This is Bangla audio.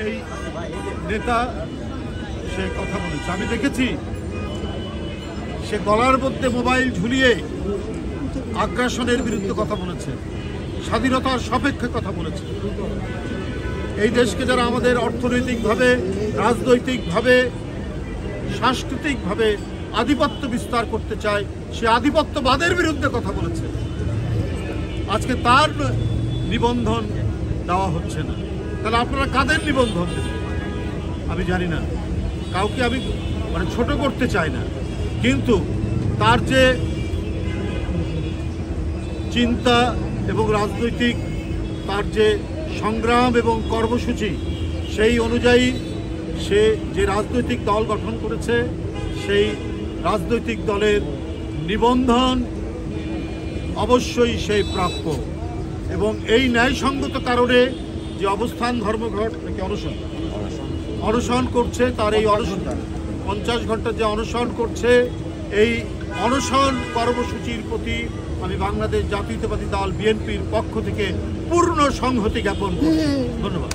এই নেতা সে কথা বলেছে, আমি দেখেছি সে গলার মধ্যে মোবাইল ঝুলিয়ে আগ্রাসনের বিরুদ্ধে কথা বলেছে, স্বাধীনতার সপক্ষে কথা বলেছে। এই দেশকে যারা আমাদের অর্থনৈতিকভাবে, রাজনৈতিকভাবে, সাংস্কৃতিকভাবে আধিপত্য বিস্তার করতে চায়, সে আধিপত্যবাদের বিরুদ্ধে কথা বলেছে। আজকে তার নিবন্ধন দেওয়া হচ্ছে না, তাহলে আপনারা কাদের নিবন্ধন দেবেন? আমি জানি না, কাউকে আমি ছোট করতে চাই না, কিন্তু তার যে চিন্তা এবং রাজনৈতিক তার যে সংগ্রাম এবং কর্মসূচি, সেই অনুযায়ী সে যে রাজনৈতিক দল গঠন করেছে, সেই রাজনৈতিক দলের নিবন্ধন অবশ্যই সেই প্রাপ্য। এবং এই ন্যায়সঙ্গত কারণে যে অবস্থান ধর্মঘট নাকি অনশন করছে, তার এই অনশন 50 ঘন্টা যে অনশন করছে, এই অনশন কর্মসূচির প্রতি আমি বাংলাদেশ জাতীয়তাবাদী দল বিএনপির পক্ষ থেকে পূর্ণ সংহতি জ্ঞাপন করছি। ধন্যবাদ।